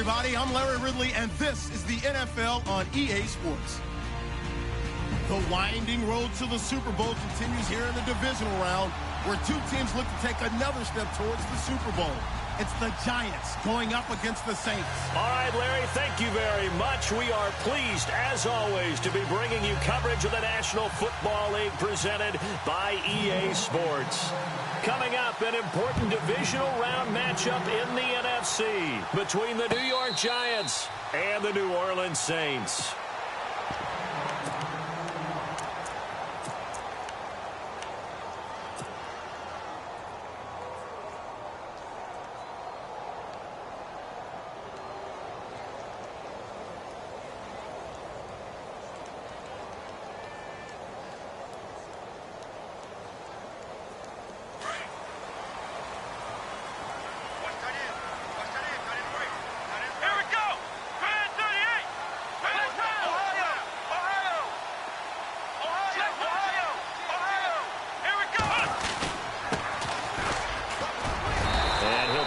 everybody. I'm Larry Ridley, and this is the NFL on EA Sports. The winding road to the Super Bowl continues here in the divisional round, where two teams look to take another step towards the Super Bowl. It's the Giants going up against the Saints. All right, Larry, thank you very much. We are pleased, as always, to be bringing you coverage of the National Football League presented by EA Sports. Coming up, an important divisional round matchup in the NFC between the New York Giants and the New Orleans Saints.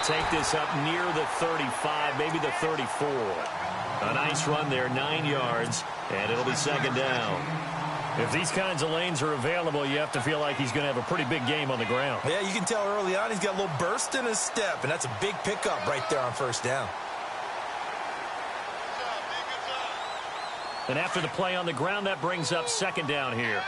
Take this up near the 35, maybe the 34. A nice run there, 9 yards, and it'll be second down. If these kinds of lanes are available, you have to feel like he's going to have a pretty big game on the ground. Yeah, you can tell early on he's got a little burst in his step, and that's a big pickup right there on first down. And after the play on the ground, that brings up second down here.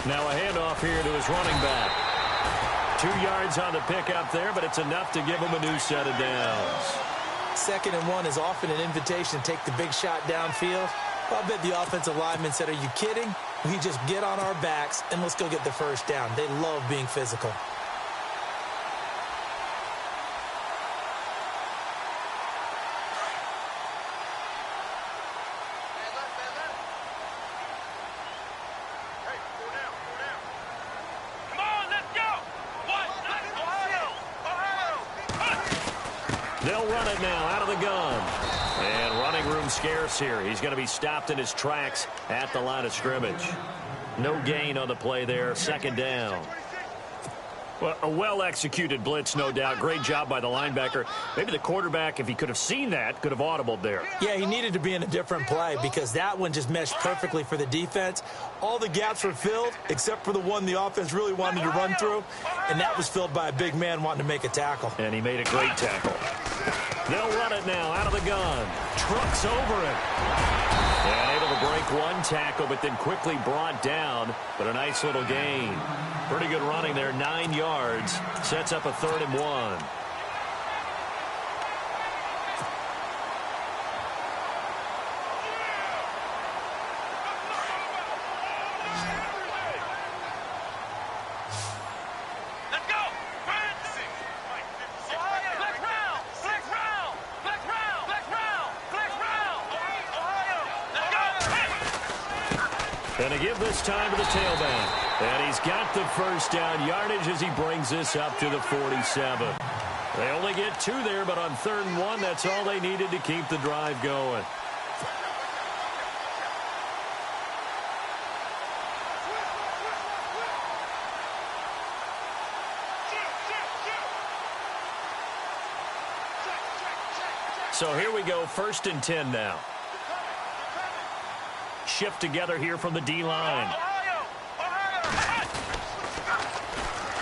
Now a handoff here to his running back. 2 yards on the pickup there, but it's enough to give him a new set of downs. 2nd and 1 is often an invitation to take the big shot downfield. Well, I bet the offensive lineman said, "Are you kidding? We just get on our backs and let's go get the first down." They love being physical. They'll run it now out of the gun. And running room scarce here. He's going to be stopped in his tracks at the line of scrimmage. No gain on the play there. Second down. Well, a well-executed blitz, no doubt. Great job by the linebacker. Maybe the quarterback, if he could have seen that, could have audibled there. Yeah, he needed to be in a different play because that one just meshed perfectly for the defense. All the gaps were filled except for the one the offense really wanted to run through, and that was filled by a big man wanting to make a tackle. And he made a great tackle. They'll run it now out of the gun. Trucks over it. And able to break one tackle, but then quickly brought down. But a nice little gain. Pretty good running there, 9 yards. Sets up a 3rd and 1. And to give this time to the tailback. And he's got the first down yardage as he brings this up to the 47. They only get 2 there, but on 3rd and 1, that's all they needed to keep the drive going. So here we go, 1st and 10 now. Shift together here from the D-line.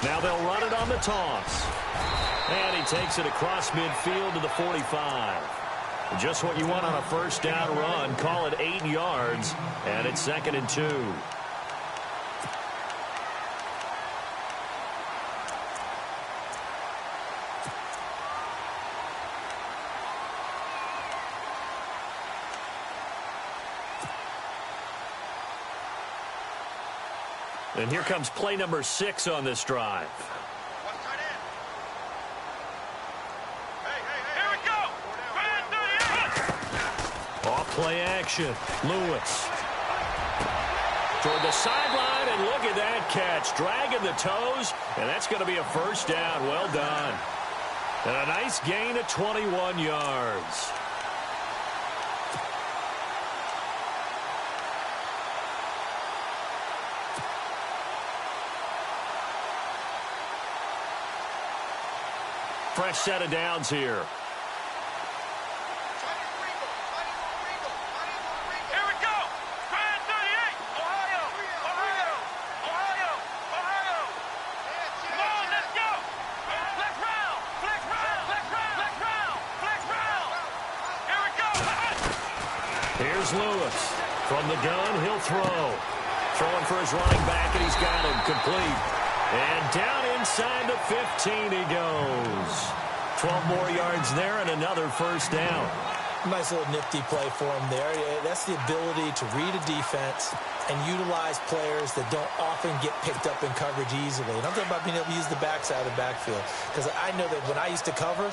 Now they'll run it on the toss. And he takes it across midfield to the 45. Just what you want on a first down run. Call it 8 yards. And it's 2nd and 2. And here comes play number 6 on this drive. Here we go. Off play action. Lewis. Toward the sideline, and look at that catch. Dragging the toes, and that's going to be a first down. Well done. And a nice gain of 21 yards. fresh set of downs here. Here's Lewis. From the gun, he'll throw. Throwing for his running back, and he's got him complete. And down inside the 15 he goes. 12 more yards there and another first down. Nice little nifty play for him there. That's the ability to read a defense and utilize players that don't often get picked up in coverage easily. And I'm talking about being able to use the backside of the backfield. Because I know that when I used to cover,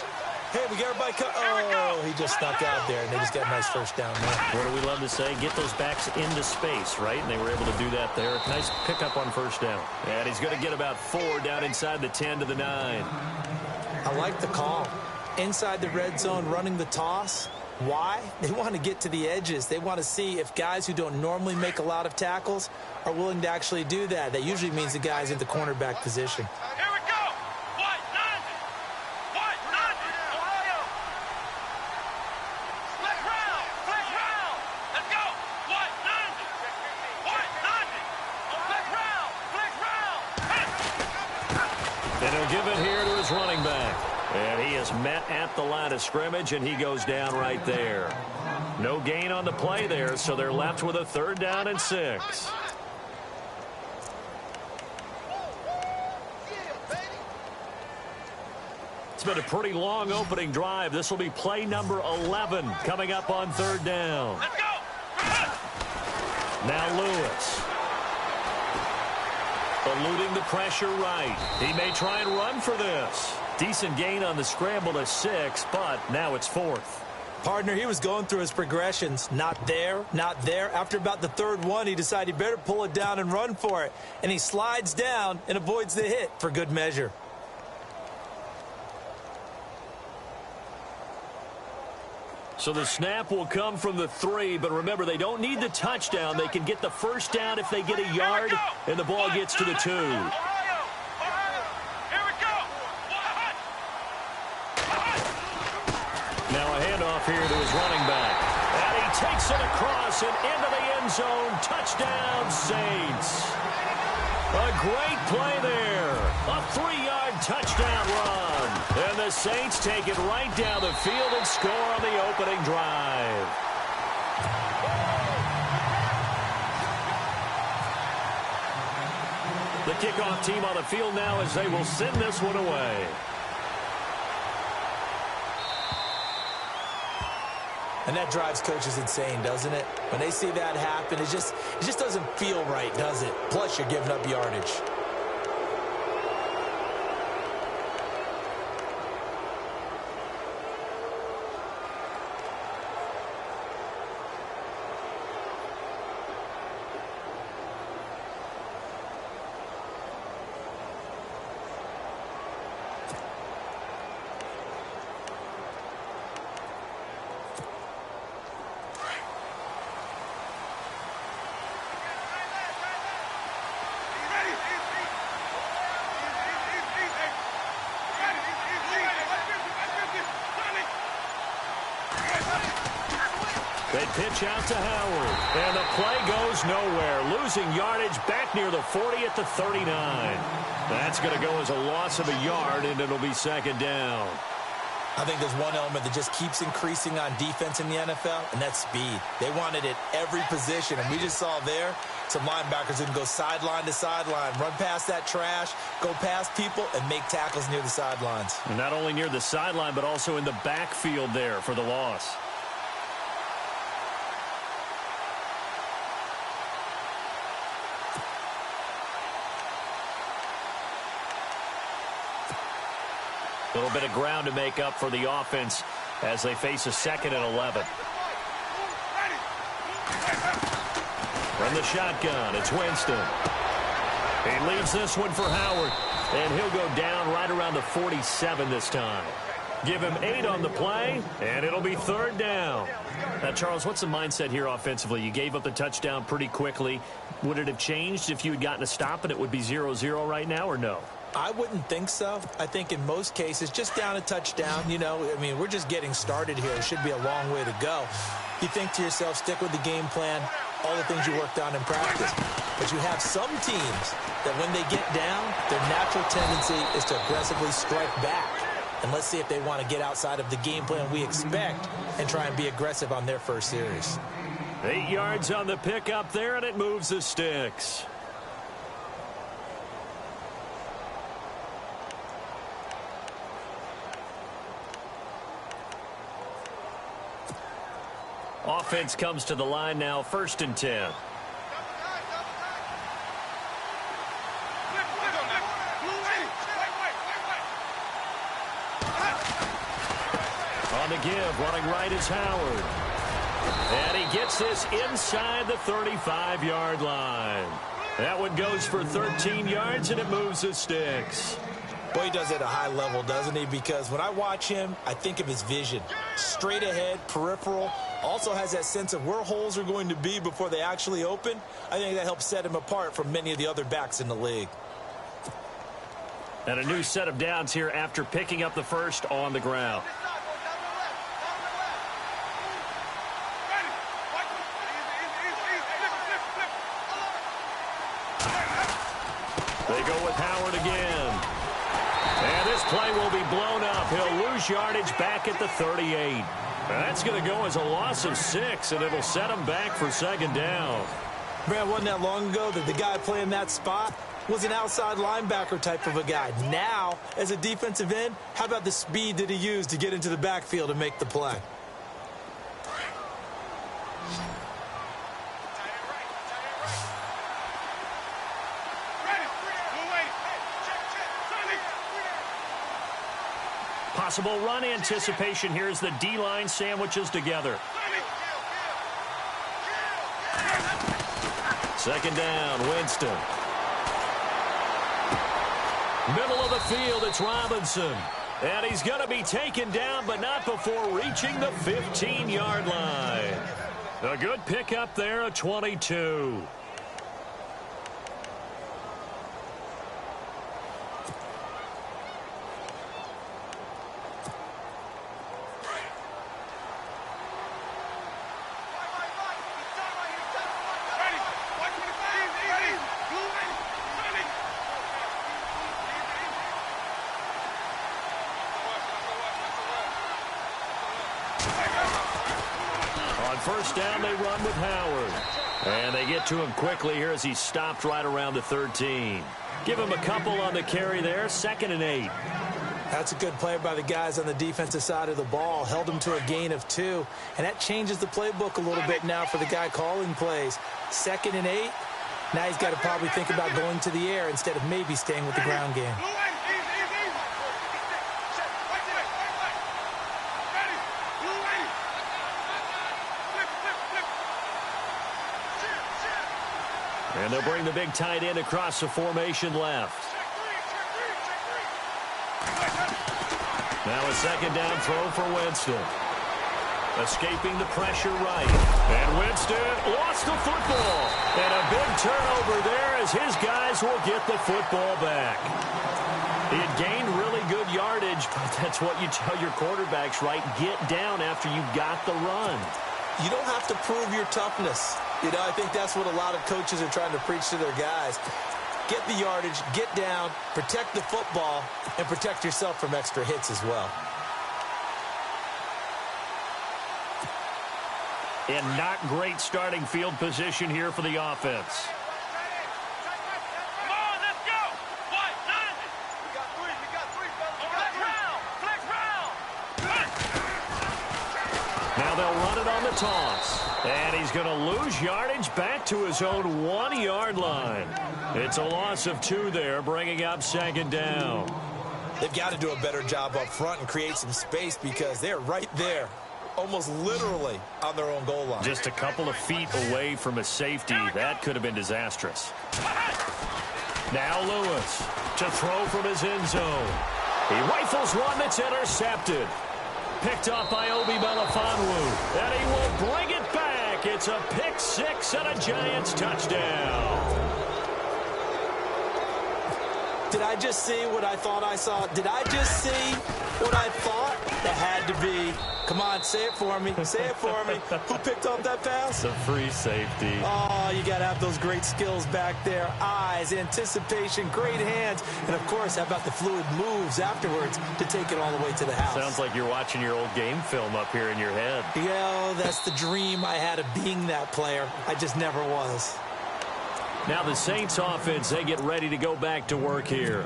hey, we got everybody oh, he just snuck out there, and they just got a nice first down there. What do we love to say? Get those backs into space, right? And they were able to do that there. Nice pickup on first down. And he's going to get about 4 down inside the 10 to the 9. I like the call. Inside the red zone, running the toss. Why? They want to get to the edges. They want to see if guys who don't normally make a lot of tackles are willing to actually do that. That usually means the guy's in the cornerback position. Give it here to his running back. And he is met at the line of scrimmage, and he goes down right there. No gain on the play there, so they're left with a 3rd down and 6. It's been a pretty long opening drive. This will be play number 11 coming up on 3rd down. Let's go! Now Lewis. Eluding the pressure right. He may try and run for this. Decent gain on the scramble to 6, but now it's 4th. Partner, he was going through his progressions. Not there, not there. After about the 3rd one, he decided he better pull it down and run for it. And he slides down and avoids the hit for good measure. So the snap will come from the 3, but remember, they don't need the touchdown. They can get the first down if they get a yard, and the ball gets to the 2. Now a handoff here to his running back. And he takes it across and into the end zone. Touchdown, Saints. A great play there. A 3-yard touchdown run. And the Saints take it right down the field and score on the opening drive. The kickoff team on the field now as they will send this one away. And that drives coaches insane, doesn't it? When they see that happen, it just doesn't feel right, does it? Plus, you're giving up yardage. They pitch out to Howard, and the play goes nowhere. Losing yardage back near the 40 at the 39. That's going to go as a loss of a yard, and it'll be 2nd down. I think there's one element that just keeps increasing on defense in the NFL, and that's speed. They want it at every position, and we just saw there some linebackers who can go sideline to sideline, run past that trash, go past people, and make tackles near the sidelines. And not only near the sideline, but also in the backfield there for the loss. A little bit of ground to make up for the offense as they face a 2nd and 11. From the shotgun, it's Winston. He leaves this one for Howard, and he'll go down right around the 47 this time. Give him 8 on the play, and it'll be 3rd down. Now, Charles, what's the mindset here offensively? You gave up the touchdown pretty quickly. Would it have changed if you had gotten a stop and it would be 0-0 right now, or no? I wouldn't think so. I think in most cases, just down a touchdown, you know, I mean, we're just getting started here. It should be a long way to go. You think to yourself, stick with the game plan, all the things you worked on in practice. But you have some teams that when they get down, their natural tendency is to aggressively strike back. And let's see if they want to get outside of the game plan we expect and try and be aggressive on their first series. 8 yards on the pickup there, and it moves the sticks. Offense comes to the line now, 1st and 10. On the give, running right is Howard. And he gets this inside the 35-yard line. That one goes for 13 yards, and it moves the sticks. Boy, he does it at a high level, doesn't he? Because when I watch him, I think of his vision. Straight ahead, peripheral. Also has that sense of where holes are going to be before they actually open. I think that helps set him apart from many of the other backs in the league. And a new set of downs here after picking up the first on the ground. They go with Howard again. And this play will be blown up. He'll lose yardage back at the 38. That's going to go as a loss of 6, and it'll set him back for 2nd down. Man, wasn't that long ago that the guy playing that spot was an outside linebacker type of a guy. Now, as a defensive end, how about the speed that he used to get into the backfield and make the play? Possible run anticipation. Here's the D-line sandwiches together. 2nd down, Winston. Middle of the field, it's Robinson. And he's going to be taken down, but not before reaching the 15-yard line. A good pickup there, a 22. On 1st down, they run with Howard. And they get to him quickly here as he's stopped right around the 13. Give him a couple on the carry there, 2nd and 8. That's a good play by the guys on the defensive side of the ball. Held him to a gain of 2. And that changes the playbook a little bit now for the guy calling plays. 2nd and 8. Now he's got to probably think about going to the air instead of maybe staying with the ground game. And they'll bring the big tight end across the formation left. Now a 2nd down throw for Winston. Escaping the pressure right. And Winston lost the football. And a big turnover there as his guys will get the football back. He had gained really good yardage, but that's what you tell your quarterbacks, right? Get down after you got the run. You don't have to prove your toughness. You know, I think that's what a lot of coaches are trying to preach to their guys. Get the yardage, get down, protect the football, and protect yourself from extra hits as well. And not great starting field position here for the offense. Now they'll run it on the toss. And he's going to lose yardage back to his own 1-yard line. It's a loss of 2 there, bringing up 2nd down. They've got to do a better job up front and create some space because they're right there, almost literally on their own goal line. Just a couple of feet away from a safety. That could have been disastrous. Now Lewis to throw from his end zone. He rifles one that's intercepted. Picked up by Obi Melifonwu. And he will bring it back. It's a pick 6 and a Giants touchdown. Did I just see what I thought I saw? Did I just see what I thought? That had to be. Come on, say it for me. Say it for me. Who picked up that pass? The free safety. Oh, you got to have those great skills back there. Eyes, anticipation, great hands. And, of course, how about the fluid moves afterwards to take it all the way to the house? Sounds like you're watching your old game film up here in your head. Yeah, that's the dream I had of being that player. I just never was. Now the Saints offense, they get ready to go back to work here.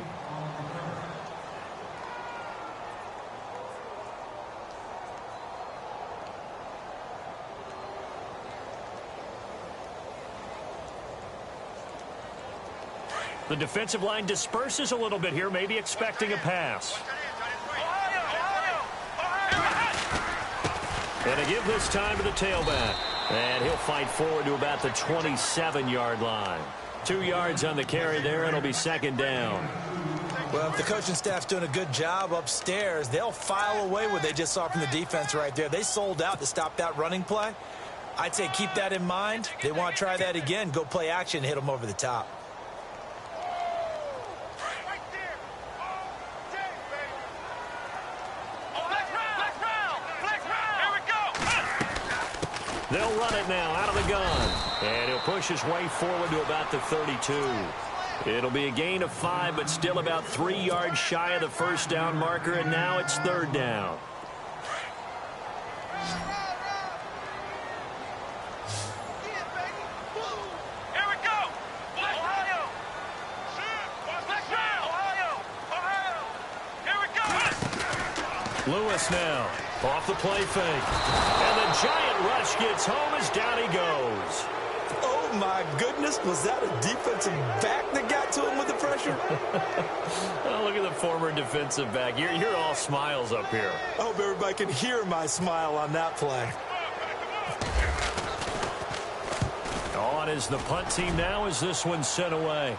The defensive line disperses a little bit here, maybe expecting a pass. And to give this time to the tailback. And he'll fight forward to about the 27-yard line. 2 yards on the carry there, and it'll be second down. Well, if the coaching staff's doing a good job upstairs, they'll file away what they just saw from the defense right there. They sold out to stop that running play. I'd say keep that in mind. They want to try that again. Go play action, hit them over the top. They'll run it now out of the gun. And he'll push his way forward to about the 32. It'll be a gain of 5, but still about 3 yards shy of the first down marker, and now it's third down. Lewis now off the play fake. And the giant rush gets home as down he goes. Oh, my goodness. Was that a defensive back that got to him with the pressure? Oh, look at the former defensive back. You're all smiles up here. I hope everybody can hear my smile on that play. On is the punt team now as this one's sent away.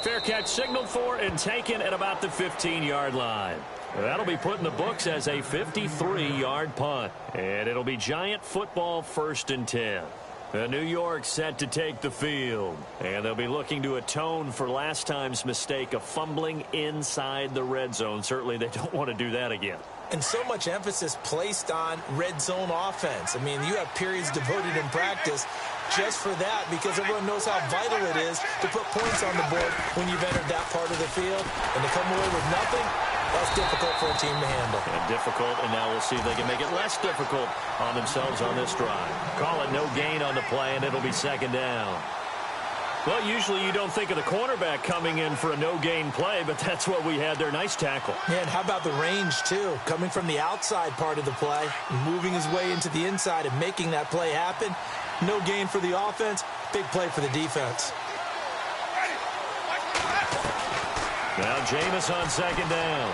Fair catch signaled for and taken at about the 15-yard line. That'll be put in the books as a 53-yard punt. And it'll be Giant football 1st and 10. New York set to take the field. And they'll be looking to atone for last time's mistake of fumbling inside the red zone. Certainly they don't want to do that again. And so much emphasis placed on red zone offense. I mean, you have periods devoted in practice just for that because everyone knows how vital it is to put points on the board when you've entered that part of the field. And to come away with nothing, that's difficult for a team to handle. And difficult, and now we'll see if they can make it less difficult on themselves on this drive. Call it no gain on the play, and it'll be second down. Well, usually you don't think of the cornerback coming in for a no-gain play, but that's what we had there. Nice tackle. Yeah, and how about the range, too? Coming from the outside part of the play, moving his way into the inside and making that play happen. No gain for the offense, big play for the defense. Now Jameis on second down.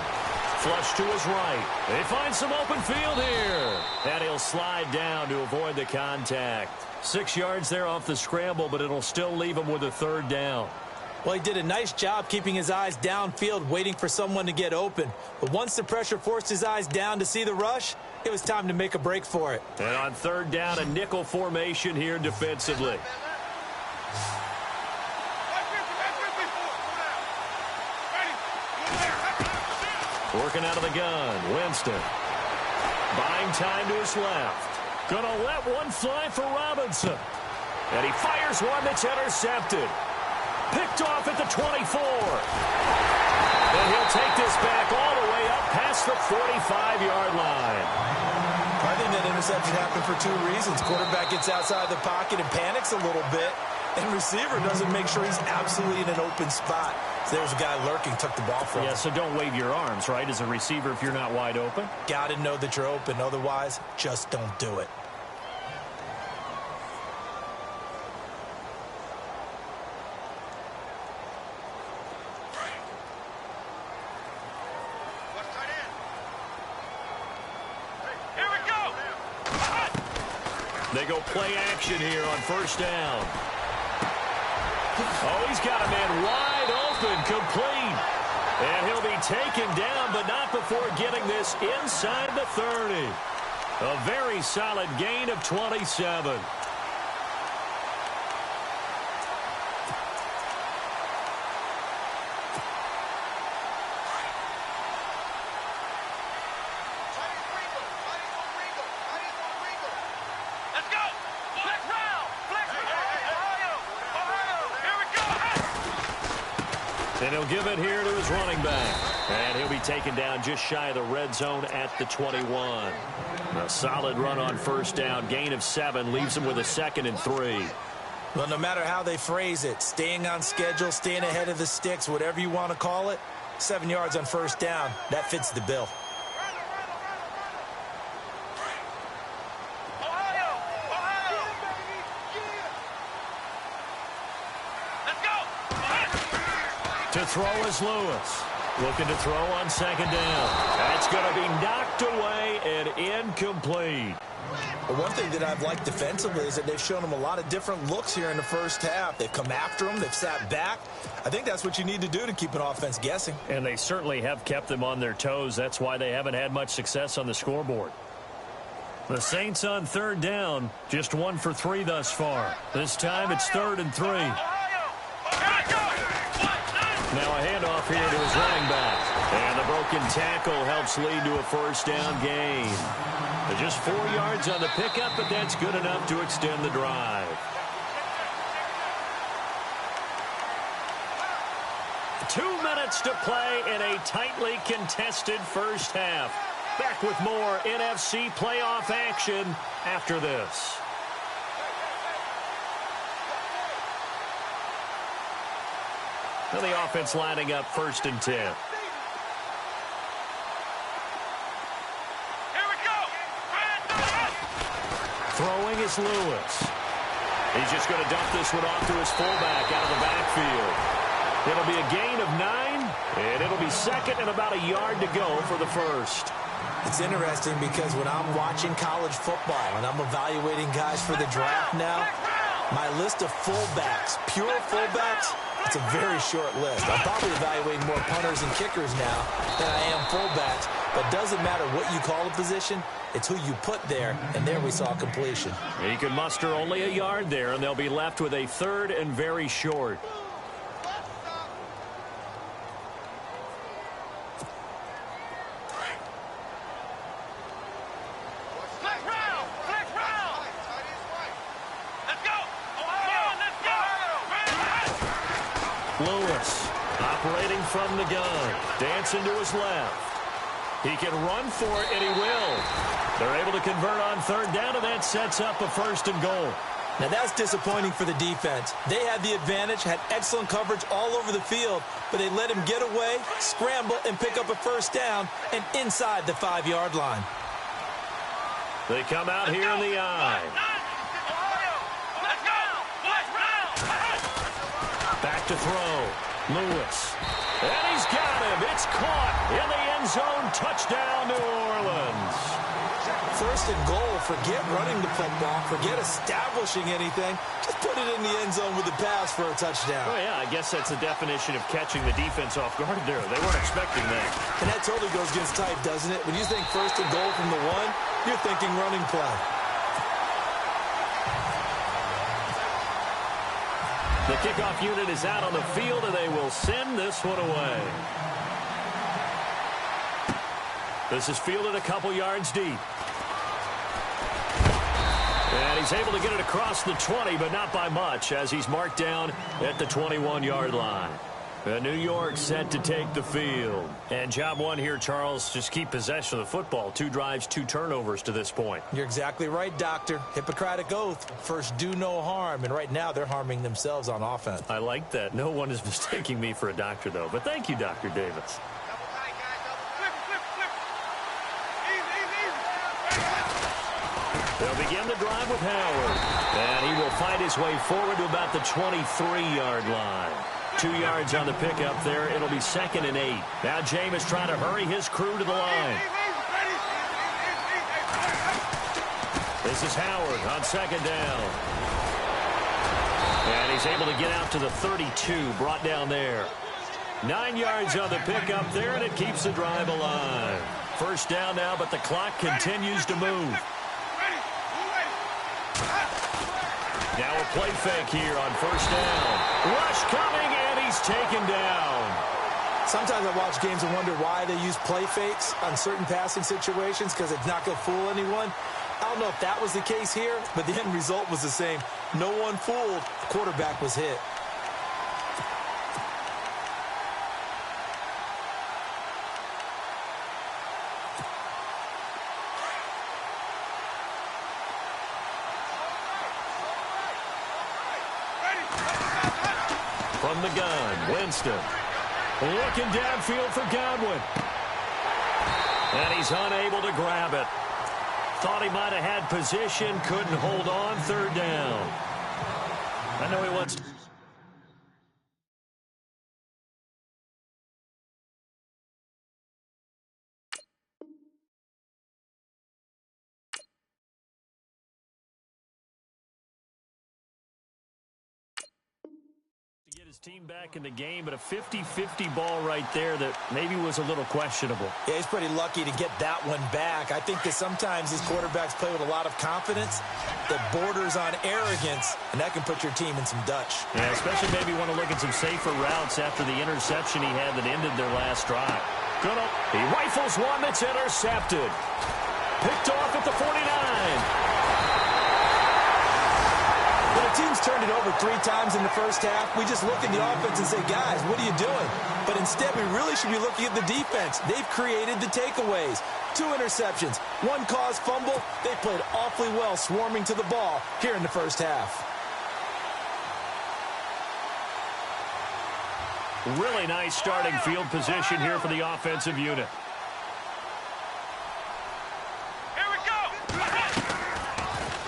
Flush to his right. They find some open field here. And he'll slide down to avoid the contact. 6 yards there off the scramble, but it'll still leave him with a third down. Well, he did a nice job keeping his eyes downfield, waiting for someone to get open. But once the pressure forced his eyes down to see the rush, it was time to make a break for it. And on third down, a nickel formation here defensively. Working out of the gun, Winston. Buying time to his left. Gonna let one fly for Robinson. And he fires one that's intercepted. Picked off at the 24. And he'll take this back all the way up past the 45-yard line. I think that interception happened for 2 reasons. Quarterback gets outside the pocket and panics a little bit. And receiver doesn't make sure he's absolutely in an open spot. So there's a guy lurking, took the ball from him. Yeah, so don't wave your arms, right, as a receiver if you're not wide open. Got to know that you're open. Otherwise, just don't do it. They go play action here on first down. Oh, he's got a man wide open, complete. And he'll be taken down, but not before getting this inside the 30. A very solid gain of 27. And he'll give it here to his running back. And he'll be taken down just shy of the red zone at the 21. A solid run on first down. Gain of 7 leaves him with a 2nd and 3. Well, no matter how they phrase it, staying on schedule, staying ahead of the sticks, whatever you want to call it, 7 yards on first down, that fits the bill. To throw is Lewis. Looking to throw on 2nd down. That's going to be knocked away and incomplete. Well, one thing that I've liked defensively is that they've shown him a lot of different looks here in the first half. They've come after him. They've sat back. I think that's what you need to do to keep an offense guessing. And they certainly have kept them on their toes. That's why they haven't had much success on the scoreboard. The Saints on 3rd down, just 1 for 3 thus far. This time it's 3rd and 3. Now a handoff here to his running back. And the broken tackle helps lead to a first down gain. Just 4 yards on the pickup, but that's good enough to extend the drive. 2 minutes to play in a tightly contested first half. Back with more NFC playoff action after this. Now the offense lining up 1st and 10. Here we go. Throwing is Lewis. He's just going to dump this one off to his fullback out of the backfield. It'll be a gain of 9, and it'll be 2nd and about a yard to go for the first. It's interesting because when I'm watching college football and I'm evaluating guys for the draft now, my list of fullbacks, pure fullbacks, it's a very short list. I'm probably evaluating more punters and kickers now than I am fullbacks. But doesn't matter what you call a position, it's who you put there, and there we saw completion. He can muster only a yard there, and they'll be left with a 3rd and very short. Lewis operating from the gun. Dancing to his left. He can run for it, and he will. They're able to convert on 3rd down, and that sets up a 1st and goal. Now that's disappointing for the defense. They had the advantage, had excellent coverage all over the field, but they let him get away, scramble, and pick up a 1st down and inside the 5-yard line. They come out here in the eye. Back to throw. Lewis. And he's got him. It's caught in the end zone. Touchdown, New Orleans. 1st and goal. Forget running the football. Forget establishing anything. Just put it in the end zone with the pass for a touchdown. Oh, yeah, I guess that's the definition of catching the defense off guard there. They weren't expecting that. And that totally goes against type, doesn't it? When you think 1st and goal from the 1, you're thinking running play. The kickoff unit is out on the field, and they will send this one away. This is fielded a couple yards deep. And he's able to get it across the 20, but not by much, as he's marked down at the 21-yard line. New York set to take the field. And job 1 here, Charles, just keep possession of the football. 2 drives, 2 turnovers to this point. You're exactly right, Doctor. Hippocratic oath. First, do no harm. And right now, they're harming themselves on offense. I like that. No one is mistaking me for a doctor, though. But thank you, Dr. Davis. They'll begin the drive with Howard. And he will find his way forward to about the 23-yard line. 2 yards on the pickup there. It'll be 2nd and 8. Now Jameis trying to hurry his crew to the line. This is Howard on 2nd down. And he's able to get out to the 32, brought down there. 9 yards on the pickup there, and it keeps the drive alive. First down now, but the clock continues to move. Now a play fake here on first down. Rush coming, and he's taken down. Sometimes I watch games and wonder why they use play fakes on certain passing situations, because it's not going to fool anyone. I don't know if that was the case here, but the end result was the same. No one fooled. The quarterback was hit. From the gun, Winston. Looking downfield for Godwin. And he's unable to grab it. Thought he might have had position, couldn't hold on, third down. I know he wants to. Get his team back in the game, but a 50-50 ball right there that maybe was a little questionable. Yeah, he's pretty lucky to get that one back. I think that sometimes these quarterbacks play with a lot of confidence that borders on arrogance, and that can put your team in some Dutch. Yeah, especially maybe want to look at some safer routes after the interception he had that ended their last drive. Good. He rifles one that's intercepted. Picked off at the 49. When a team's turned it over 3 times in the first half, we just look at the offense and say, guys, what are you doing? But instead, we really should be looking at the defense. They've created the takeaways. 2 interceptions, 1 caused fumble. They played awfully well swarming to the ball here in the first half. Really nice starting field position here for the offensive unit.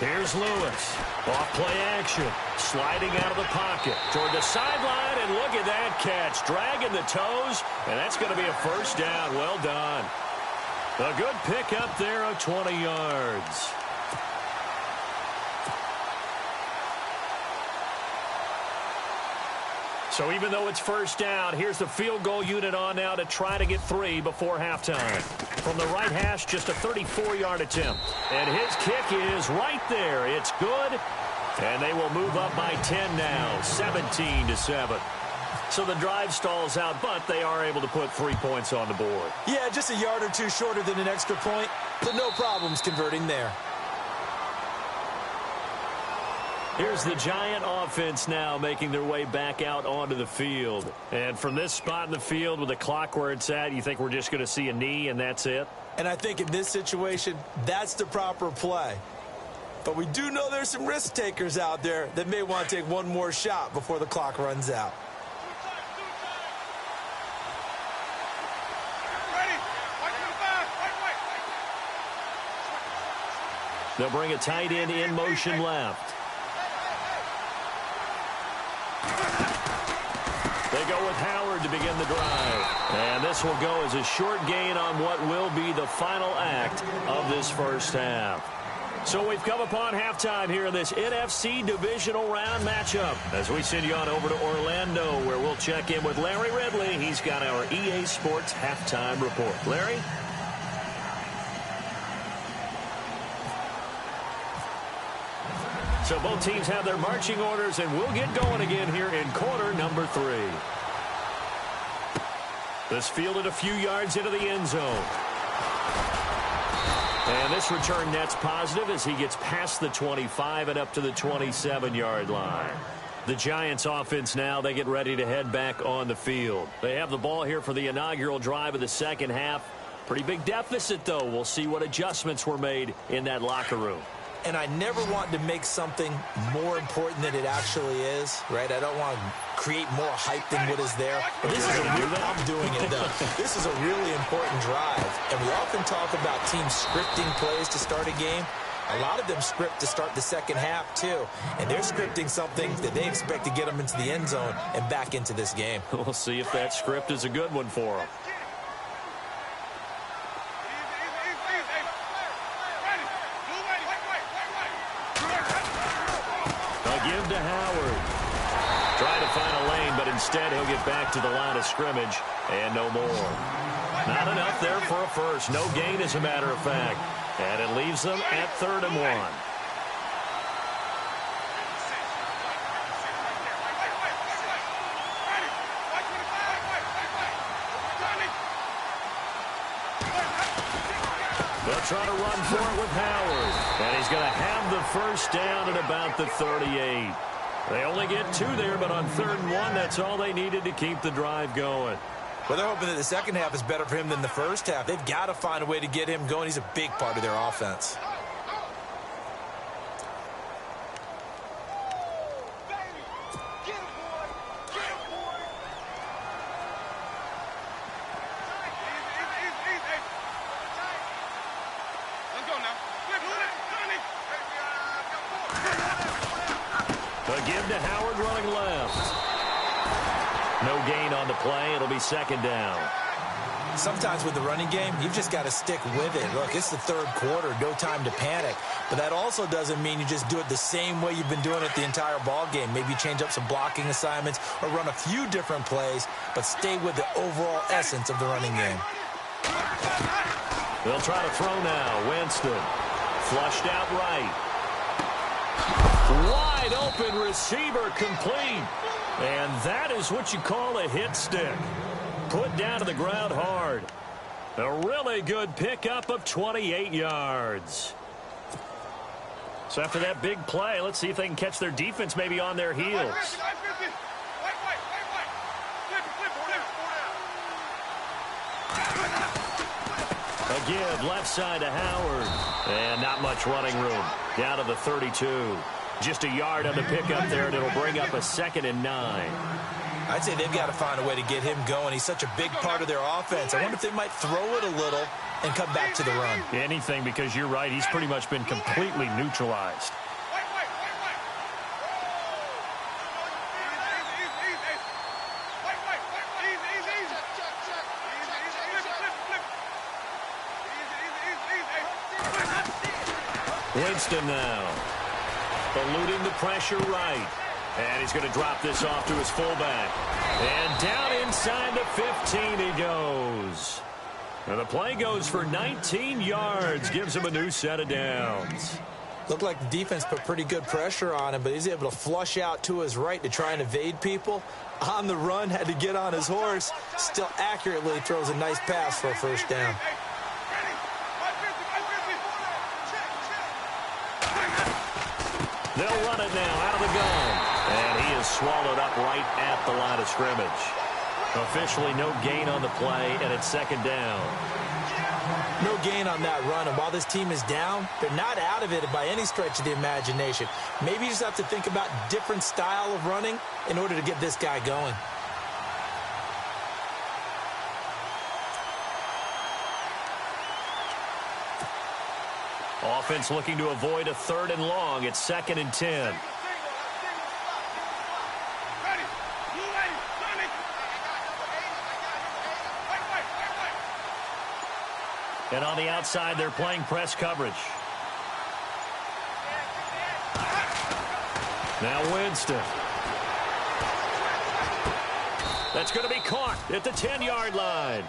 Here's Lewis. Off play action. Sliding out of the pocket toward the sideline, and look at that catch. Dragging the toes, and that's going to be a first down. Well done. A good pick up there of 20 yards. So even though it's first down, here's the field goal unit on now to try to get 3 before halftime. From the right hash, just a 34-yard attempt. And his kick is right there. It's good. And they will move up by 10 now, 17-7. So the drive stalls out, but they are able to put 3 points on the board. Yeah, just a yard or 2 shorter than an extra point, but no problems converting there. Here's the Giant offense now making their way back out onto the field. And from this spot in the field with the clock where it's at, you think we're just going to see a knee and that's it? And I think in this situation, that's the proper play. But we do know there's some risk takers out there that may want to take one more shot before the clock runs out. They'll bring a tight end in motion left. They go with Howard to begin the drive. And this will go as a short gain on what will be the final act of this first half. So we've come upon halftime here in this NFC divisional round matchup as we send you on over to Orlando, where we'll check in with Larry Ridley. He's got our EA Sports halftime report. Larry? So both teams have their marching orders, and we'll get going again here in quarter number 3. This fielded a few yards into the end zone. And this return net's positive as he gets past the 25 and up to the 27-yard line. The Giants offense now, they get ready to head back on the field. They have the ball here for the inaugural drive of the second half. Pretty big deficit, though. We'll see what adjustments were made in that locker room. And I never want to make something more important than it actually is, right? I don't want to create more hype than what is there. But this is I'm doing it, though. This is a really important drive. And we often talk about teams scripting plays to start a game. A lot of them script to start the second half, too. And they're scripting something that they expect to get them into the end zone and back into this game. We'll see if that script is a good one for them. Give to Howard. Trying to find a lane, but instead he'll get back to the line of scrimmage and no more. Not enough there for a first. No gain, as a matter of fact. And it leaves them at 3rd and 1. They'll try to run for it with Howard. And he's going to have the first down at about the 38. They only get 2 there, but on 3rd and 1, that's all they needed to keep the drive going. Well, they're hoping that the second half is better for him than the first half. They've got to find a way to get him going. He's a big part of their offense. A give to Howard running left. No gain on the play. It'll be second down. Sometimes with the running game, you've just got to stick with it. Look, it's the third quarter, no time to panic. But that also doesn't mean you just do it the same way you've been doing it the entire ball game. Maybe change up some blocking assignments or run a few different plays, but stay with the overall essence of the running game. They'll try to throw now. Winston flushed out right. Wide open receiver complete. And that is what you call a hit stick. Put down to the ground hard. A really good pickup of 28 yards. So after that big play, let's see if they can catch their defense maybe on their heels. A give left side to Howard. And not much running room. Down to the 32. Just a yard on the pickup there, and it'll bring up a 2nd and 9. I'd say they've got to find a way to get him going. He's such a big part of their offense. I wonder if they might throw it a little and come back to the run. Anything, because you're right. He's pretty much been completely neutralized. Winston now. Eluding the pressure right. And he's going to drop this off to his fullback. And down inside the 15 he goes. And the play goes for 19 yards. Gives him a new set of downs. Looked like the defense put pretty good pressure on him, but he's able to flush out to his right to try and evade people. On the run, had to get on his horse. Still accurately throws a nice pass for a first down. They'll run it now out of the gun. And he is swallowed up right at the line of scrimmage. Officially no gain on the play, and it's 2nd down. No gain on that run, and while this team is down, they're not out of it by any stretch of the imagination. Maybe you just have to think about different style of running in order to get this guy going. Offense looking to avoid a 3rd and long. It's 2nd and 10. And on the outside, they're playing press coverage. Now Winston. That's going to be caught at the 10-yard line.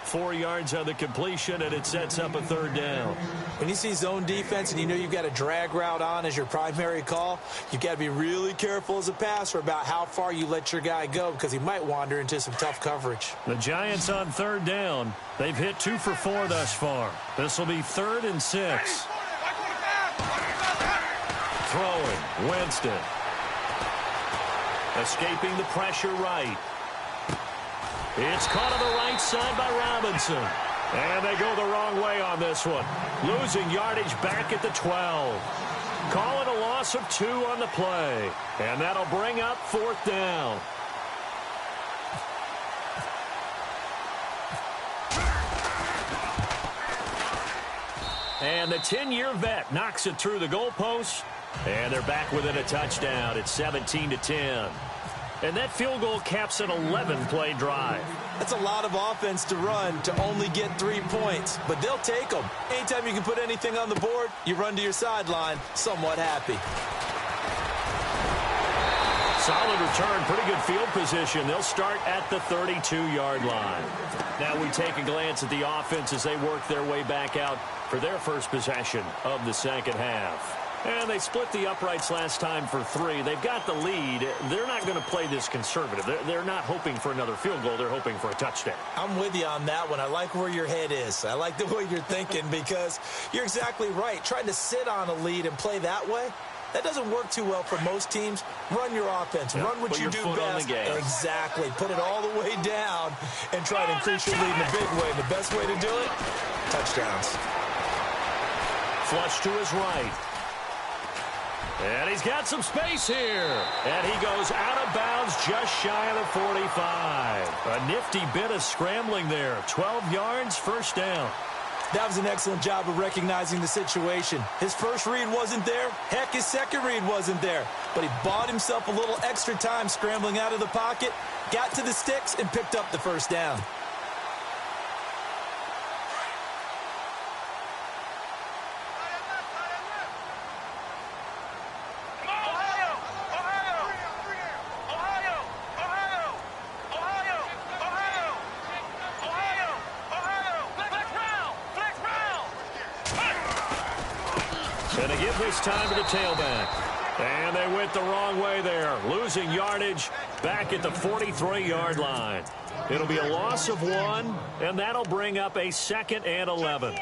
4 yards on the completion, and it sets up a 3rd down. When you see zone defense and you know you've got a drag route on as your primary call, you've got to be really careful as a passer about how far you let your guy go because he might wander into some tough coverage. The Giants on 3rd down. They've hit 2 for 4 thus far. This will be 3rd and 6. Throwing, Winston. Escaping the pressure right. It's caught on the right side by Robinson. And they go the wrong way on this one. Losing yardage back at the 12. Calling a loss of 2 on the play. And that'll bring up 4th down. And the 10-year vet knocks it through the goalpost. And they're back within a touchdown. It's 17-10. And that field goal caps an 11-play drive. That's a lot of offense to run to only get 3 points, but they'll take them. Anytime you can put anything on the board, you run to your sideline somewhat happy. Solid return, pretty good field position. They'll start at the 32-yard line. Now we take a glance at the offense as they work their way back out for their first possession of the second half. And they split the uprights last time for 3. They've got the lead. They're not going to play this conservative. They're not hoping for another field goal. They're hoping for a touchdown. I'm with you on that one. I like where your head is. I like the way you're thinking because you're exactly right. Trying to sit on a lead and play that way, that doesn't work too well for most teams. Run your offense. Run what you do best. Exactly. Put it all the way down and try to increase your lead in a big way. The best way to do it, touchdowns. Flush to his right. And he's got some space here. And he goes out of bounds just shy of the 45. A nifty bit of scrambling there. 12 yards, first down. That was an excellent job of recognizing the situation. His first read wasn't there. Heck, his second read wasn't there. But he bought himself a little extra time scrambling out of the pocket, got to the sticks, and picked up the first down. And they give this time to the tailback. And they went the wrong way there, losing yardage back at the 43-yard line. It'll be a loss of 1, and that'll bring up a 2nd and 11.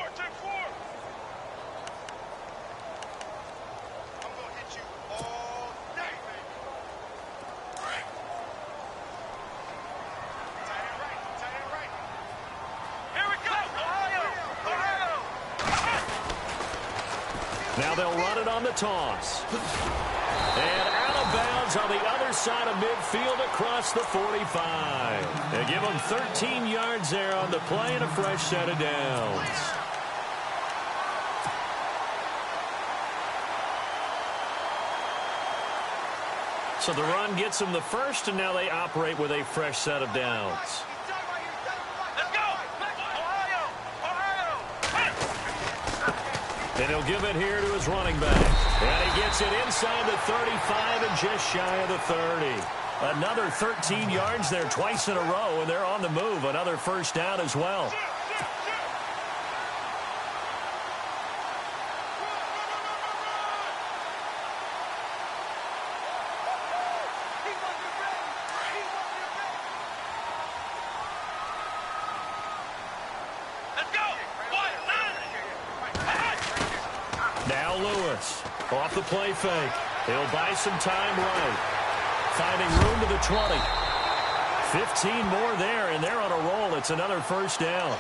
Now they'll run it on the toss. And out of bounds on the other side of midfield across the 45. They give them 13 yards there on the play and a fresh set of downs. So the run gets them the first, and now they operate with a fresh set of downs. And he'll give it here to his running back. And he gets it inside the 35 and just shy of the 30. Another 13 yards there twice in a row, and they're on the move. Another first down as well. Now Lewis off the play fake. He'll buy some time right. Finding room to the 20. 15 more there, and they're on a roll. It's another first down.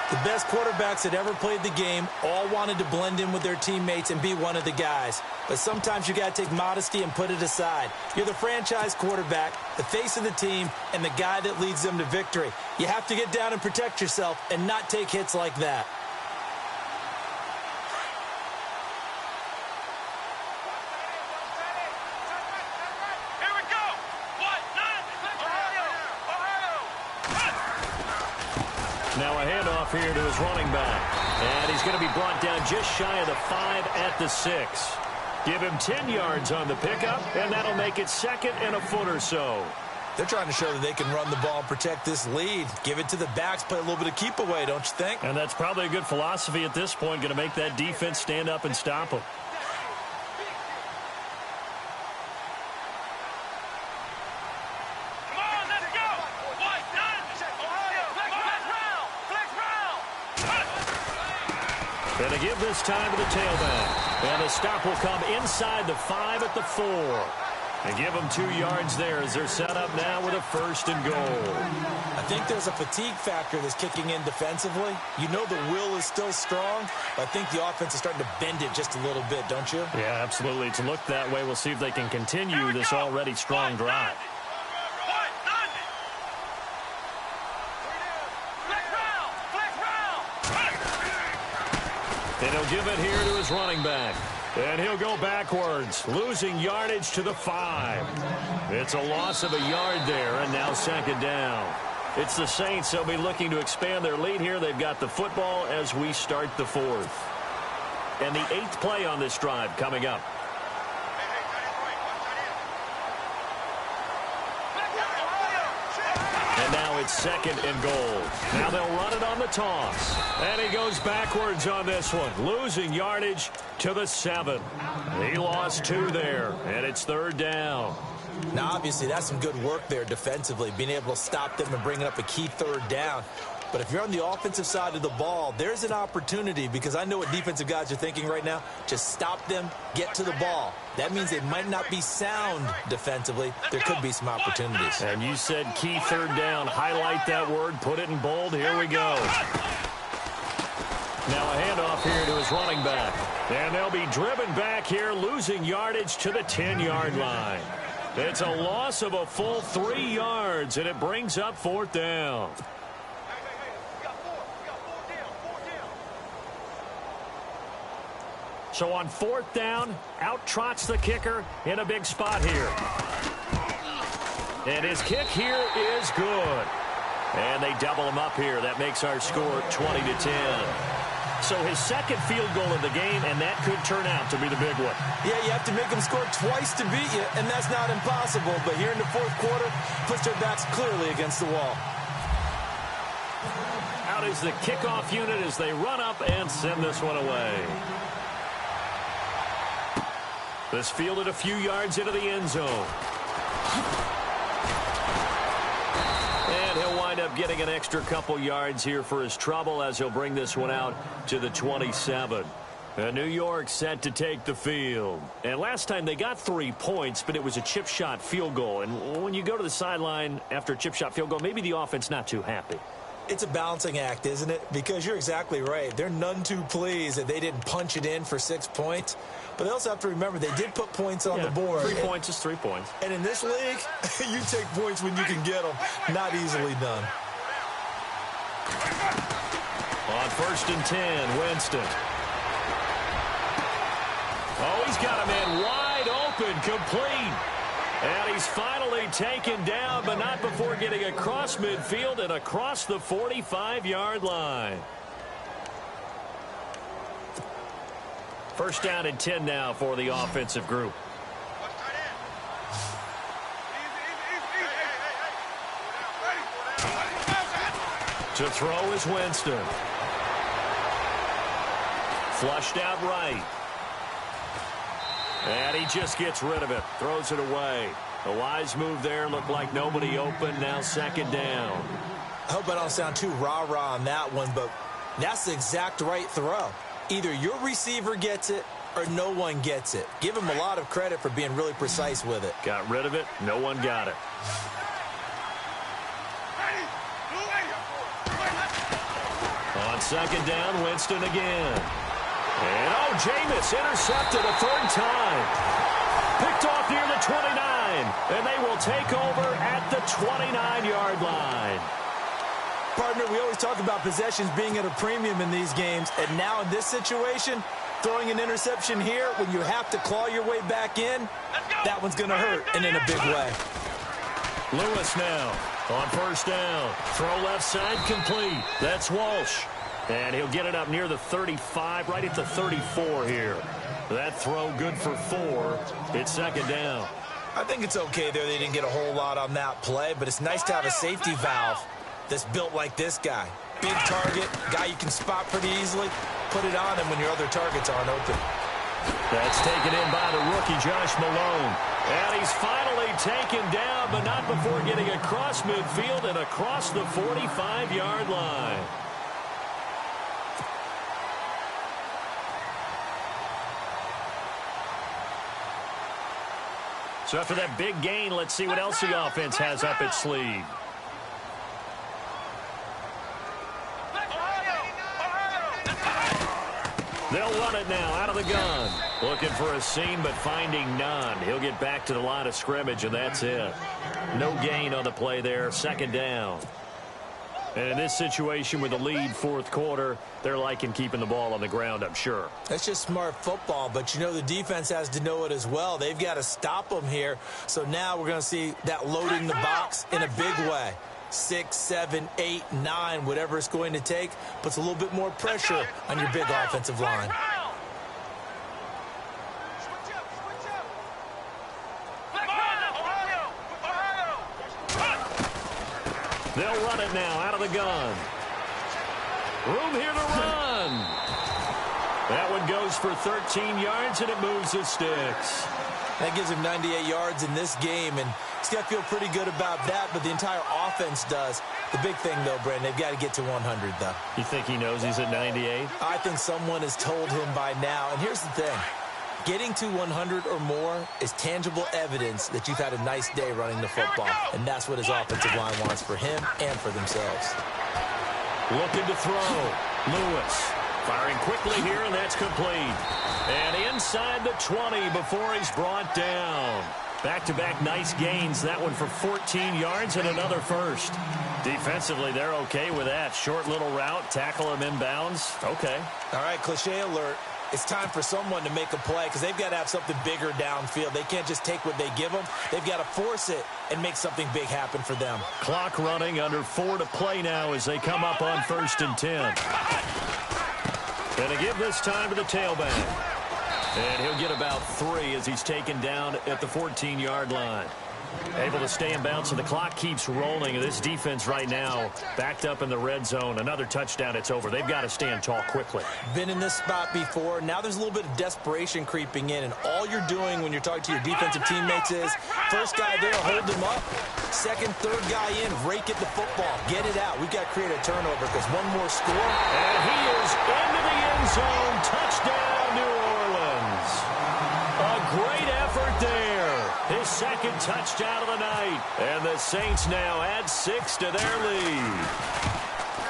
The best quarterbacks that ever played the game all wanted to blend in with their teammates and be one of the guys. But sometimes you got to take modesty and put it aside. You're the franchise quarterback, the face of the team, and the guy that leads them to victory. You have to get down and protect yourself and not take hits like that. Now a handoff here to his running back. And he's going to be brought down just shy of the 5 at the 6. Give him 10 yards on the pickup, and that'll make it 2nd and a foot or so. They're trying to show that they can run the ball and protect this lead. Give it to the backs, play a little bit of keep away, don't you think? And that's probably a good philosophy at this point, going to make that defense stand up and stop them. And they give this time to the tailback. And the stop will come inside the 5 at the 4. And give them 2 yards there as they're set up now with a 1st and goal. I think there's a fatigue factor that's kicking in defensively. You know the will is still strong, but I think the offense is starting to bend it just a little bit, don't you? Yeah, absolutely. It's looked that way. We'll see if they can continue this already strong drive. And he'll give it here to his running back. And he'll go backwards, losing yardage to the 5. It's a loss of a yard there, and now 2nd down. It's the Saints. They'll be looking to expand their lead here. They've got the football as we start the 4th. And the 8th play on this drive coming up. And now it's 2nd and goal. Now they'll run it on the toss. And he goes backwards on this one, losing yardage to the 7. He lost 2 there, and it's 3rd down. Now, obviously, that's some good work there defensively, being able to stop them and bringing up a key 3rd down. But if you're on the offensive side of the ball, there's an opportunity, because I know what defensive guys are thinking right now. Just stop them, get to the ball. That means they might not be sound defensively. There could be some opportunities. And you said key 3rd down. Highlight that word, put it in bold. Here we go. Now a handoff here to his running back. And they'll be driven back here, losing yardage to the 10-yard line. It's a loss of a full 3 yards, and it brings up 4th down. So on 4th down, out trots the kicker in a big spot here. And his kick here is good. And they double him up here. That makes our score 20-10. So his second field goal of the game, and that could turn out to be the big one. Yeah, you have to make them score twice to beat you, and that's not impossible. But here in the 4th quarter, puts their backs clearly against the wall. Out is the kickoff unit as they run up and send this one away. This fielded a few yards into the end zone. And he'll wind up getting an extra couple yards here for his trouble as he'll bring this one out to the 27. And New York set to take the field. And last time they got 3 points, but it was a chip shot field goal. And when you go to the sideline after a chip shot field goal, maybe the offense not too happy. It's a balancing act, isn't it? Because you're exactly right. They're none too pleased that they didn't punch it in for 6 points. But they also have to remember they did put points on the board. 3 points is 3 points. And in this league, you take points when you can get them. Not easily done. On 1st and 10, Winston. Oh, he's got a man wide open, complete. And he's finally taken down, but not before getting across midfield and across the 45-yard line. 1st down and 10 now for the offensive group. To throw is Winston. Flushed out right. And he just gets rid of it. Throws it away. A wise move there. Looked like nobody open. Now 2nd down. I hope I don't sound too rah-rah on that one, but that's the exact right throw. Either your receiver gets it or no one gets it. Give him a lot of credit for being really precise with it. Got rid of it. No one got it. On 2nd down, Winston again. And, oh, Jameis intercepted a 3rd time. Picked off near the 29. And they will take over at the 29-yard line. Partner, we always talk about possessions being at a premium in these games. And now in this situation, throwing an interception here when you have to claw your way back in, that one's going to hurt, and in a big way. Lewis now on 1st down. Throw left side complete. That's Walsh. And he'll get it up near the 35, right at the 34 here. That throw good for 4. It's 2nd down. I think it's okay there. They didn't get a whole lot on that play, but it's nice to have a safety valve that's built like this guy. Big target, guy you can spot pretty easily. Put it on him when your other targets aren't open. That's taken in by the rookie, Josh Malone. And he's finally taken down, but not before getting across midfield and across the 45-yard line. So after that big gain, let's see what else the offense has up its sleeve. They'll run it now out of the gun. Looking for a seam, but finding none. He'll get back to the line of scrimmage, and that's it. No gain on the play there. 2nd down. And in this situation with the lead 4th quarter, they're liking keeping the ball on the ground, I'm sure. That's just smart football, but you know the defense has to know it as well. They've got to stop them here. So now we're going to see that loading the box in a big way. 6, 7, 8, 9, whatever it's going to take, puts a little bit more pressure on your big offensive line. They'll run it now out of the gun. Room here to run. That one goes for 13 yards, and it moves the sticks. That gives him 98 yards in this game, and he's got to feel pretty good about that, but the entire offense does. The big thing, though, Brandon, they've got to get to 100, though. You think he knows he's at 98? I think someone has told him by now, and here's the thing. Getting to 100 or more is tangible evidence that you've had a nice day running the football, and that's what his offensive line wants for him and for themselves. Looking to throw. Lewis firing quickly here, and that's complete. And inside the 20 before he's brought down. Back-to-back nice gains. That one for 14 yards and another first. Defensively, they're okay with that. Short little route, tackle him inbounds. Okay. All right, cliche alert. It's time for someone to make a play because they've got to have something bigger downfield. They can't just take what they give them. They've got to force it and make something big happen for them. Clock running, under 4 to play now as they come up on 1st and 10. And to give this time to the tailback. And he'll get about 3 as he's taken down at the 14-yard line. Able to stay in bounds, and the clock keeps rolling. And this defense right now backed up in the red zone. Another touchdown, it's over. They've got to stand tall quickly. Been in this spot before. Now there's a little bit of desperation creeping in, and all you're doing when you're talking to your defensive teammates is first guy there, hold him up. Second, third guy in, rake at the football. Get it out. We've got to create a turnover because one more score. And he is into the end zone. Touchdown, New Orleans. A great effort there. His second touchdown of the night. And the Saints now add 6 to their lead.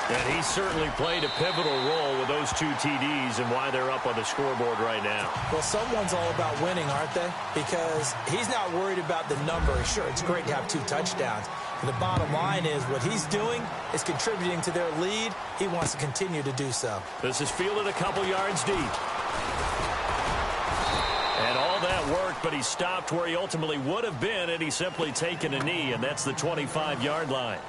And he certainly played a pivotal role with those 2 TDs and why they're up on the scoreboard right now. Well, someone's all about winning, aren't they? Because he's not worried about the number. Sure, it's great to have 2 touchdowns. But the bottom line is what he's doing is contributing to their lead. He wants to continue to do so. This is fielded a couple yards deep. And all that worked, but he stopped where he ultimately would have been had he simply taken a knee, and that's the 25-yard line.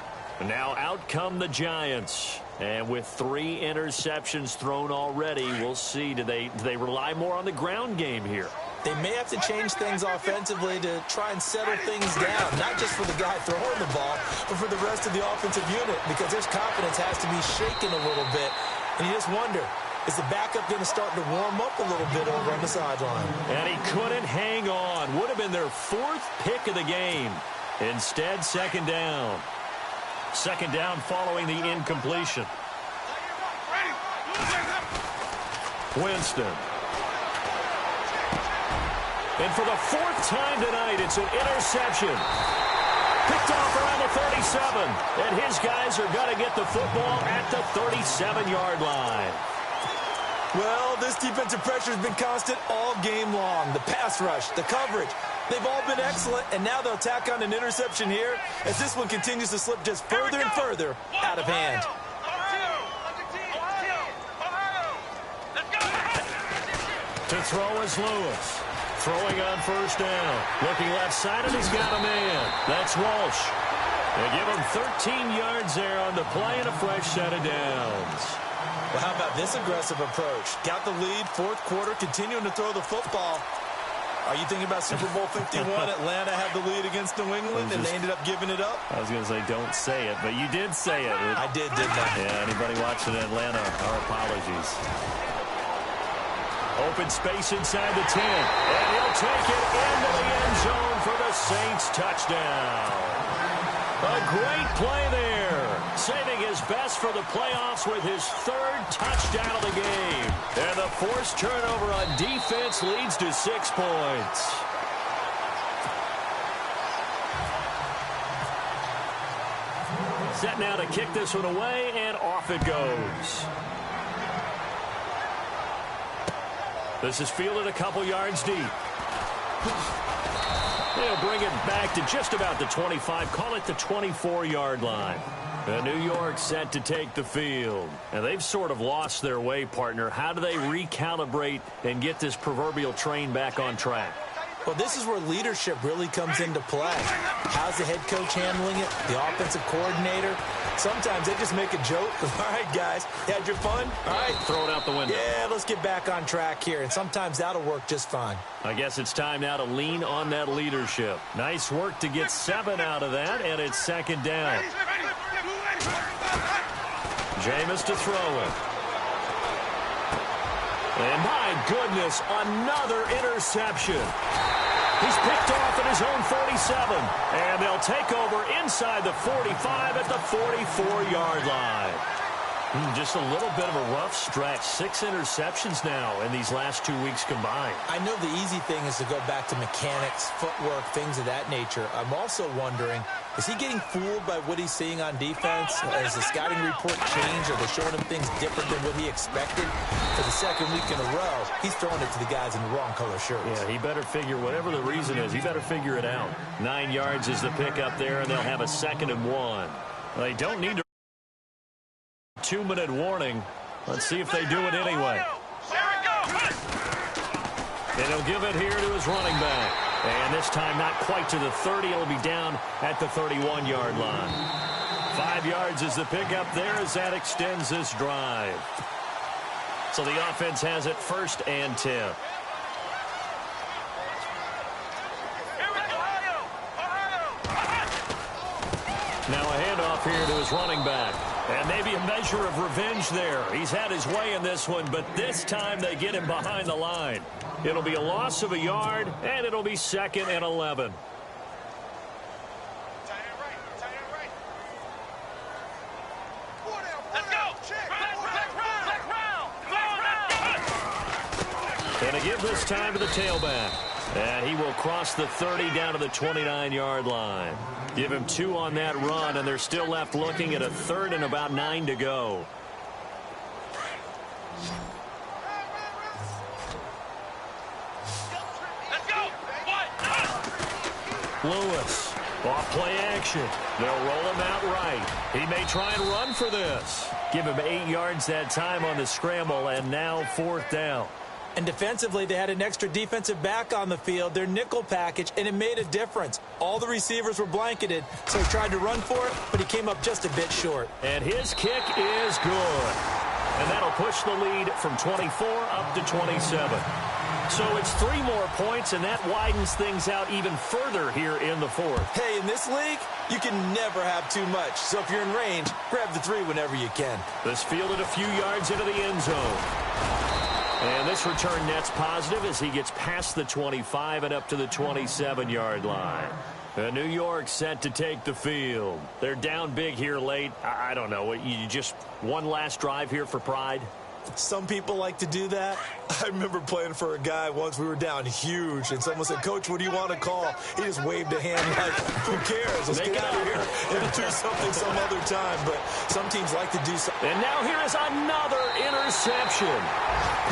And now out come the Giants. And with 3 interceptions thrown already, we'll see. Do they rely more on the ground game here? They may have to change things offensively to try and settle things down, not just for the guy throwing the ball, but for the rest of the offensive unit, because their confidence has to be shaken a little bit. And you just wonder, is the backup going to start to warm up a little bit over on the sideline? And he couldn't hang on. Would have been their 4th pick of the game. Instead, second down. Second down following the incompletion. Winston. And for the 4th time tonight, it's an interception. Picked off around the 37. And his guys are going to get the football at the 37-yard line. Well, this defensive pressure has been constant all game long. The pass rush, the coverage, they've all been excellent, and now they'll tack on an interception here as this one continues to slip just further and further out of hand. To throw is Lewis. Throwing on first down. Looking left side, and he's got a man. That's Walsh. They give him 13 yards there on the play and a fresh set of downs. Well, how about this aggressive approach? Got the lead, 4th quarter, continuing to throw the football. Are you thinking about Super Bowl 51? Atlanta had the lead against New England, and they ended up giving it up? I was going to say, don't say it, but you did say it. I did, didn't I? Yeah, anybody watching Atlanta, our apologies. Open space inside the 10, and he'll take it into the end zone for the Saints touchdown. A great play there, saving his best for the playoffs with his 3rd touchdown of the game. And the forced turnover on defense leads to 6 points. Set now to kick this one away, and off it goes. This is fielded a couple yards deep. They'll bring it back to just about the 25, call it the 24-yard line. And New York set to take the field. And they've sort of lost their way, partner. How do they recalibrate and get this proverbial train back on track? Well, this is where leadership really comes into play. How's the head coach handling it? The offensive coordinator? Sometimes they just make a joke. All right, guys, you had your fun? All right. Throw it out the window. Yeah, let's get back on track here. And sometimes that'll work just fine. I guess it's time now to lean on that leadership. Nice work to get 7 out of that, and it's second down. Jameis to throw it. And my goodness, another interception. He's picked off at his own 47. And they'll take over inside the 45 at the 44-yard line. Just a little bit of a rough stretch. 6 interceptions now in these last 2 weeks combined. I know the easy thing is to go back to mechanics, footwork, things of that nature. I'm also wondering, is he getting fooled by what he's seeing on defense? Has the scouting report changed? Are they showing him things different than what he expected? For the 2nd week in a row, he's throwing it to the guys in the wrong color shirts. Yeah, he better figure, whatever the reason is, he better figure it out. 9 yards is the pickup there, and they'll have a 2nd and 1. They don't need to 2-minute warning. Let's see if they do it anyway. And he'll give it here to his running back. And this time not quite to the 30. It'll be down at the 31-yard line. 5 yards is the pickup there as that extends this drive. So the offense has it 1st and 10. Now a handoff here to his running back. And maybe a measure of revenge there. He's had his way in this one, but this time they get him behind the line. It'll be a loss of a yard, and it'll be 2nd and 11. And a give this time to the tailback. And he will cross the 30 down to the 29-yard line. Give him 2 on that run, and they're still left looking at a 3rd and about 9 to go. Lewis, off play action. They'll roll him out right. He may try and run for this. Give him 8 yards that time on the scramble, and now 4th down. And defensively, they had an extra defensive back on the field, their nickel package, and it made a difference. All the receivers were blanketed, so he tried to run for it, but he came up just a bit short. And his kick is good. And that'll push the lead from 24 up to 27. So it's 3 more points, and that widens things out even further here in the 4th. Hey, in this league, you can never have too much. So if you're in range, grab the 3 whenever you can. This fielded a few yards into the end zone. And this return net's positive as he gets past the 25 and up to the 27-yard line. New York set to take the field. They're down big here late. I don't know. You just one last drive here for pride? Some people like to do that. I remember playing for a guy once. We were down huge, and someone said, "Coach, what do you want to call?" He just waved a hand like, "Who cares? Let's get out of here and do something some other time." But some teams like to do something. And now here is another interception.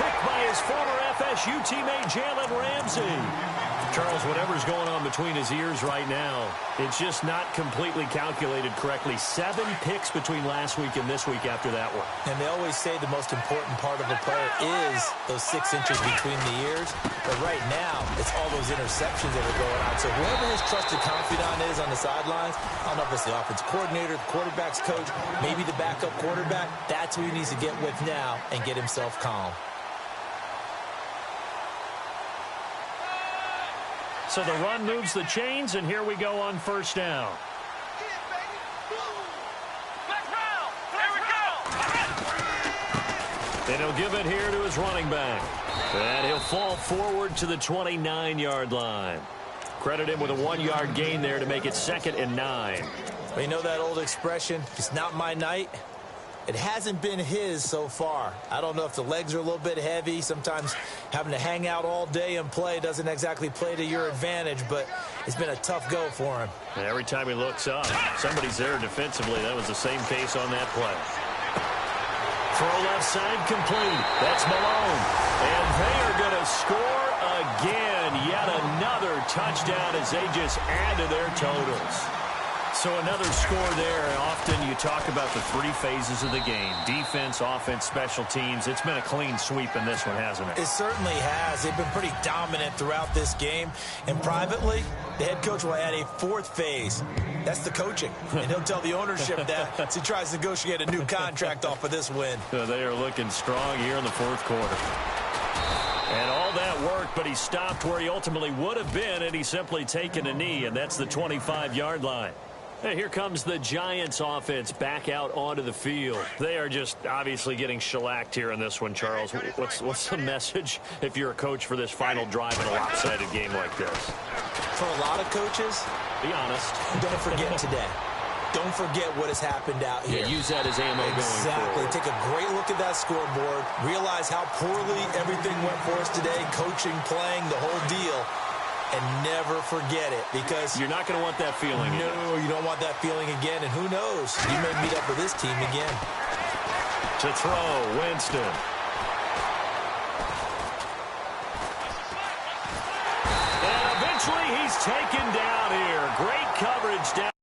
Picked by his former FSU teammate, Jalen Ramsey. Charles, whatever's going on between his ears right now, it's just not completely calculated correctly. 7 picks between last week and this week after that one. And they always say the most important part of a player is those 6 inches between the ears. But right now, it's all those interceptions that are going on. So whoever his trusted confidant is on the sidelines, I don't know if it's the offense coordinator, the quarterback's coach, maybe the backup quarterback, that's who he needs to get with now and get himself calm. So the run moves the chains, and here we go on 1st down. And he'll give it here to his running back. And he'll fall forward to the 29-yard line. Credit him with a 1-yard gain there to make it 2nd and 9. Well, you know that old expression, it's not my night? It hasn't been his so far. I don't know if the legs are a little bit heavy. Sometimes having to hang out all day and play doesn't exactly play to your advantage, but it's been a tough go for him. And every time he looks up, somebody's there defensively. That was the same case on that play. Throw left side complete. That's Malone. And they are going to score again. Yet another touchdown as they just add to their totals. So another score there. Often you talk about the 3 phases of the game. Defense, offense, special teams. It's been a clean sweep in this one, hasn't it? It certainly has. They've been pretty dominant throughout this game. And privately, the head coach will add a 4th phase. That's the coaching. And he'll tell the ownership that as he tries to negotiate a new contract off of this win. They are looking strong here in the 4th quarter. And all that work, but he stopped where he ultimately would have been, and he's simply taken a knee, and that's the 25-yard line. And here comes the Giants offense back out onto the field. They are just obviously getting shellacked here in this one, Charles. What's the message if you're a coach for this final drive in a lopsided game like this? For a lot of coaches, be honest. Don't forget today. Don't forget what has happened out here. Yeah, use that as ammo going Exactly. forward. Take a great look at that scoreboard. Realize how poorly everything went for us today. Coaching, playing, the whole deal. And never forget it, because you're not going to want that feeling again. No, you don't want that feeling again. And who knows? You may meet up with this team again. To throw, Winston. And eventually he's taken down here. Great coverage down.